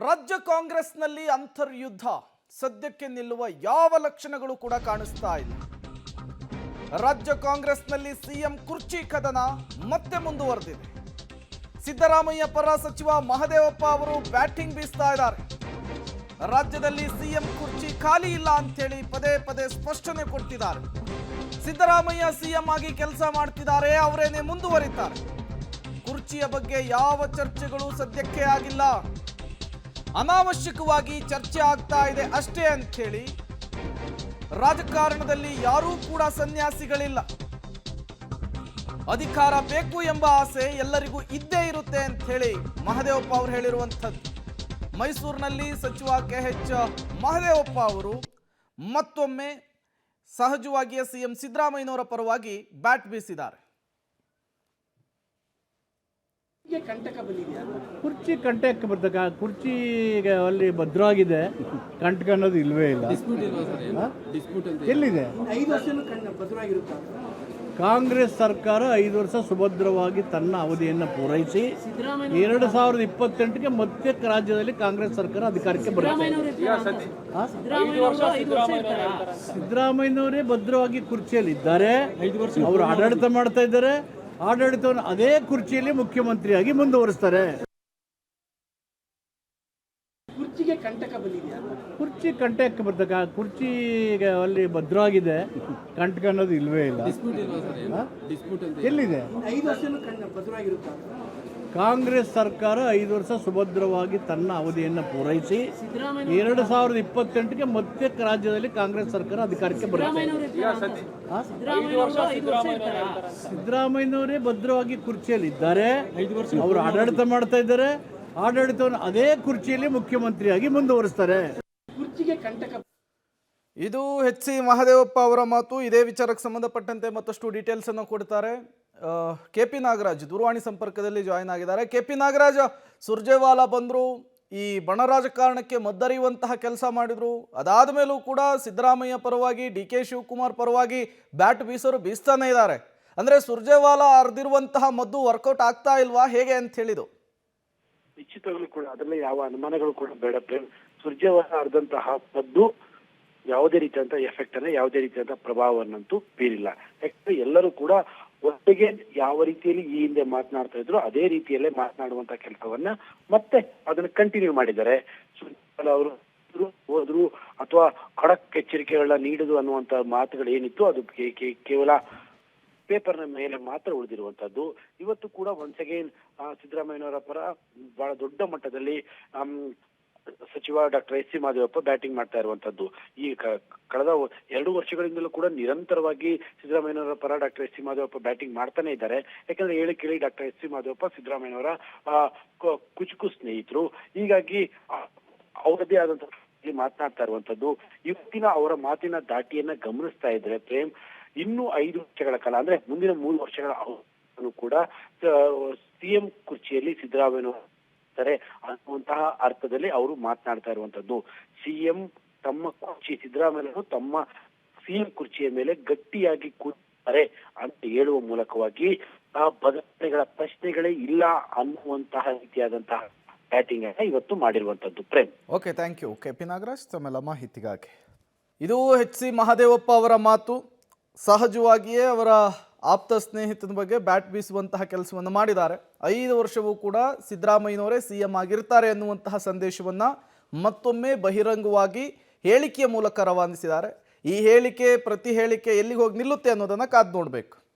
ರಾಜ್ಯ ಕಾಂಗ್ರೆಸ್ನಲ್ಲಿ ಅಂತರ್ಯುದ್ಧ ಸದ್ಯಕ್ಕೆ ನಿಲ್ಲುವ ಯಾವ ಲಕ್ಷಣಗಳು ಕೂಡ ಕಾಣಿಸ್ತಾ ಇಲ್ಲ. ರಾಜ್ಯ ಕಾಂಗ್ರೆಸ್ನಲ್ಲಿ ಸಿಎಂ ಕುರ್ಚಿ ಕದನ ಮತ್ತೆ ಮುಂದುವರೆದಿದೆ. ಸಿದ್ದರಾಮಯ್ಯ ಪರ ಸಚಿವ ಮಹದೇವಪ್ಪ ಅವರು ಬ್ಯಾಟಿಂಗ್ ಬೀಸ್ತಾ ಇದ್ದಾರೆ. ರಾಜ್ಯದಲ್ಲಿ ಸಿಎಂ ಕುರ್ಚಿ ಖಾಲಿ ಇಲ್ಲ ಅಂತ ಹೇಳಿ ಪದೇ ಪದೇ ಸ್ಪಷ್ಟನೆ ಕೊಡ್ತಿದ್ದಾರೆ. ಸಿದ್ದರಾಮಯ್ಯ ಸಿಎಂ ಆಗಿ ಕೆಲಸ ಮಾಡ್ತಿದ್ದಾರೆ, ಅವರೇನೆ ಮುಂದುವರಿತಾರೆ. ಕುರ್ಚಿಯ ಬಗ್ಗೆ ಯಾವ ಚರ್ಚೆಗಳು ಸದ್ಯಕ್ಕೆ ಆಗಿಲ್ಲ, ಅನಾವಶ್ಯಕವಾಗಿ ಚರ್ಚೆ ಆಗ್ತಾ ಇದೆ ಅಷ್ಟೇ ಅಂತ ಹೇಳಿ ರಾಜಕಾರಣದಲ್ಲಿ ಯಾರೂ ಕೂಡ ಸನ್ಯಾಸಿಗಳಿಲ್ಲ. ಅಧಿಕಾರ ಬೇಕು ಎಂಬ ಆಸೆ ಎಲ್ಲರಿಗೂ ಇದ್ದೇ ಇರುತ್ತೆ ಅಂತ ಹೇಳಿ ಮಹದೇವಪ್ಪ ಅವರು ಹೇಳಿರುವಂಥದ್ದು. ಮೈಸೂರಿನಲ್ಲಿ ಸಚಿವ KH ಮಹದೇವಪ್ಪ ಅವರು ಮತ್ತೊಮ್ಮೆ ಸಹಜವಾಗಿಯೇ ಸಿಎಂ ಸಿದ್ದರಾಮಯ್ಯನವರ ಪರವಾಗಿ ಬ್ಯಾಟ್ ಬೀಸಿದ್ದಾರೆ. ಕುರ್ಚಿ ಕಂಟಕ ಬರ್ತಕ್ಕ ಕುರ್ಚಿಗೆ ಅಲ್ಲಿ ಭದ್ರವಾಗಿದೆ, ಕಂಟಕ ಅನ್ನೋದು ಇಲ್ವೇ ಇಲ್ಲ. ಎಲ್ಲಿದೆ? ಕಾಂಗ್ರೆಸ್ ಸರ್ಕಾರ 5 ವರ್ಷ ಸುಭದ್ರವಾಗಿ ತನ್ನ ಅವಧಿಯನ್ನು ಪೂರೈಸಿ 2028ಕ್ಕೆ ಮತ್ತೆ ರಾಜ್ಯದಲ್ಲಿ ಕಾಂಗ್ರೆಸ್ ಸರ್ಕಾರ ಅಧಿಕಾರಕ್ಕೆ ಬರುತ್ತೆ. ಸಿದ್ದರಾಮಯ್ಯನವರೇ ಭದ್ರವಾಗಿ ಕುರ್ಚಿಯಲ್ಲಿ ಇದ್ದಾರೆ, ಅವರು ಆಡಳಿತ ಮಾಡ್ತಾ ಇದ್ದಾರೆ. ಆಡಳಿತವನ್ನು ಅದೇ ಕುರ್ಚಿಯಲ್ಲಿ ಮುಖ್ಯಮಂತ್ರಿಯಾಗಿ ಮುಂದುವರಿಸ್ತಾರೆ. ಕುರ್ಚಿ ಕಂಟಕ ಬರ್ತಕ್ಕ ಕುರ್ಚಿಗೆ ಅಲ್ಲಿ ಭದ್ರವಾಗಿದೆ, ಕಂಟಕ ಅನ್ನೋದು ಇಲ್ವೇ ಇಲ್ಲ. ಎಲ್ಲಿದೆ? ಕಾಂಗ್ರೆಸ್ ಸರ್ಕಾರ 5 ವರ್ಷ ಸುಭದ್ರವಾಗಿ ತನ್ನ ಅವಧಿಯನ್ನು ಪೂರೈಸಿ 2028ಕ್ಕೆ ಮತ್ತೆ ರಾಜ್ಯದಲ್ಲಿ ಕಾಂಗ್ರೆಸ್ ಸರ್ಕಾರ ಅಧಿಕಾರಕ್ಕೆ ಬರುತ್ತೆ. ಸಿದ್ದರಾಮಯ್ಯನವರೇ ಭದ್ರವಾಗಿ ಕುರ್ಚಿಯಲ್ಲಿ ಇದ್ದಾರೆ, ಅವರು ಆಡಳಿತ ಮಾಡ್ತಾ ಇದ್ದಾರೆ. ಆಡಳಿತವನ್ನು ಅದೇ ಕುರ್ಚಿಯಲ್ಲಿ ಮುಖ್ಯಮಂತ್ರಿಯಾಗಿ ಮುಂದುವರಿಸ್ತಾರೆ. ಇದು HC ಮಹದೇವಪ್ಪ ಅವರ ಮಾತು. ಇದೇ ವಿಚಾರಕ್ಕೆ ಸಂಬಂಧಪಟ್ಟಂತೆ ಮತ್ತಷ್ಟು ಡೀಟೇಲ್ಸ್ ಅನ್ನು ಕೊಡ್ತಾರೆ KP ನಾಗರಾಜ್ ದೂರವಾಣಿ ಸಂಪರ್ಕದಲ್ಲಿ ಜಾಯಿನ್ ಆಗಿದ್ದಾರೆ. KP ನಾಗರಾಜ್, ಸುರ್ಜೇವಾಲಾ ಬಂದರು, ಈ ಬಣ ರಾಜಕಾರಣಕ್ಕೆ ಮದ್ದರಿಯುವಂತಹ ಕೆಲಸ ಮಾಡಿದ್ರು. ಅದಾದ ಮೇಲೂ ಕೂಡ ಸಿದ್ದರಾಮಯ್ಯ ಪರವಾಗಿ DK ಶಿವಕುಮಾರ್ ಪರವಾಗಿ ಬ್ಯಾಟ್ ಬೀಸೋರು ಬೀಸ್ತಾನೆ ಇದ್ದಾರೆ. ಅಂದರೆ ಸುರ್ಜೇವಾಲಾ ಅರ್ದಿರುವಂತಹ ಮದ್ದು ವರ್ಕೌಟ್ ಆಗ್ತಾ ಇಲ್ವಾ, ಹೇಗೆ ಅಂತ ಹೇಳಿದು? ನಿಶ್ಚಿತವಾಗ್ಲೂ ಕೂಡ ಅದರಲ್ಲಿ ಯಾವ ಅನುಮಾನಗಳು ಕೂಡ ಬೇಡ ಪ್ರೇಮ್. ಸುರ್ಜೇವಾಲಾ ಅರ್ದಂತಹ ಮದ್ದು ಯಾವುದೇ ರೀತಿಯಂತ ಎಫೆಕ್ಟ್ ಅನ್ನ, ಯಾವುದೇ ರೀತಿಯಂತ ಪ್ರಭಾವವನ್ನಂತೂ ಬೀರಿಲ್ಲ. ಯಾಕಂದ್ರೆ ಎಲ್ಲರೂ ಕೂಡ ಒಟ್ಟಿಗೆ ಯಾವ ರೀತಿಯಲ್ಲಿ ಈ ಹಿಂದೆ ಮಾತನಾಡ್ತಾ ಇದ್ರು ಅದೇ ರೀತಿಯಲ್ಲೇ ಮಾತನಾಡುವಂತ ಕೆಲಸವನ್ನ ಮತ್ತೆ ಅದನ್ನ ಕಂಟಿನ್ಯೂ ಮಾಡಿದ್ದಾರೆ. ಸುರ್ಜೇವಾಲಾ ಅವರು ಹೋದ್ರು ಅಥವಾ ಖಡಕ್ ಎಚ್ಚರಿಕೆಗಳನ್ನ ನೀಡುದು ಅನ್ನುವಂತ ಮಾತುಗಳು ಏನಿತ್ತು ಅದು ಕೇವಲ ಪೇಪರ್ನ ಮೇಲೆ ಮಾತ್ರ ಉಳಿದಿರುವಂತದ್ದು. ಇವತ್ತು ಕೂಡ ಒನ್ಸ್ ಅಗೇನ್ ಸಿದ್ದರಾಮಯ್ಯನವರ ಪರ ಬಹಳ ದೊಡ್ಡ ಮಟ್ಟದಲ್ಲಿ ಸಚಿವ ಡಾಕ್ಟರ್ SC ಮಹದೇವಪ್ಪ ಬ್ಯಾಟಿಂಗ್ ಮಾಡ್ತಾ ಇರುವಂತದ್ದು. ಈ ಕಳೆದ 2 ವರ್ಷಗಳಿಂದಲೂ ಕೂಡ ನಿರಂತರವಾಗಿ ಸಿದ್ದರಾಮಯ್ಯನವರ ಪರ ಡಾಕ್ಟರ್ SC ಮಹದೇವಪ್ಪ ಬ್ಯಾಟಿಂಗ್ ಮಾಡ್ತಾನೆ ಇದ್ದಾರೆ. ಯಾಕಂದ್ರೆ ಕೇಳಿ ಡಾಕ್ಟರ್ SC ಮಹದೇವಪ್ಪ ಸಿದ್ದರಾಮಯ್ಯನವರ ಕುಚುಕು ಸ್ನೇಹಿತರು. ಹೀಗಾಗಿ ಅವರದೇ ಆದಂತಹ ಮಾತನಾಡ್ತಾ ಇರುವಂತದ್ದು. ಇವತ್ತಿನ ಅವರ ಮಾತಿನ ದಾಟಿಯನ್ನ ಗಮನಿಸ್ತಾ ಇದ್ರೆ ಪ್ರೇಮ್, ಇನ್ನು 5 ವರ್ಷಗಳ ಕಾಲ ಅಂದ್ರೆ ಮುಂದಿನ 3 ವರ್ಷಗಳ ಕೂಡ ಸಿಎಂ ಕುರ್ಚಿಯಲ್ಲಿ ಸಿದ್ದರಾಮಯ್ಯ ಅನ್ನುವಂತಹ ಅರ್ಥದಲ್ಲಿ ಅವರು ಮಾತನಾಡ್ತಾ ಇರುವಂತದ್ದು. ಸಿಎಂ ತಮ್ಮ ಕುರ್ಚಿ, ಸಿದ್ದರಾಮಯ್ಯ ತಮ್ಮ ಸಿಎಂ ಕುರ್ಚಿಯ ಮೇಲೆ ಗಟ್ಟಿಯಾಗಿ ಕೂತಾರೆ ಅಂತ ಹೇಳುವ ಮೂಲಕವಾಗಿ ಆ ಬದಲಾವಣೆಗಳ ಪ್ರಶ್ನೆಗಳೇ ಇಲ್ಲ ಅನ್ನುವಂತಹ ರೀತಿಯಾದಂತಹ ಬ್ಯಾಟಿಂಗ್ ಅನ್ನ ಇವತ್ತು ಮಾಡಿರುವಂತದ್ದು Prem. Okay, thank you KP Nagaraj ತಮ್ಮೆಲ್ಲ ಮಾಹಿತಿಗಾಗಿ. ಇದು HC ಮಹದೇವಪ್ಪ ಅವರ ಮಾತು. ಸಹಜವಾಗಿಯೇ ಅವರ ಆಪ್ತ ಸ್ನೇಹಿತನ ಬಗ್ಗೆ ಬ್ಯಾಟ್ ಬೀಸುವಂತಹ ಕೆಲಸವನ್ನು ಮಾಡಿದ್ದಾರೆ. 5 ವರ್ಷವೂ ಕೂಡ ಸಿದ್ದರಾಮಯ್ಯನವರೇ CM ಆಗಿರ್ತಾರೆ ಅನ್ನುವಂತಹ ಸಂದೇಶವನ್ನು ಮತ್ತೊಮ್ಮೆ ಬಹಿರಂಗವಾಗಿ ಹೇಳಿಕೆಯ ಮೂಲಕ ರವಾನಿಸಿದ್ದಾರೆ. ಈ ಹೇಳಿಕೆ, ಪ್ರತಿ ಹೇಳಿಕೆ ಎಲ್ಲಿಗೆ ಹೋಗಿ ನಿಲ್ಲುತ್ತೆ ಅನ್ನೋದನ್ನು ಕಾದು ನೋಡಬೇಕು.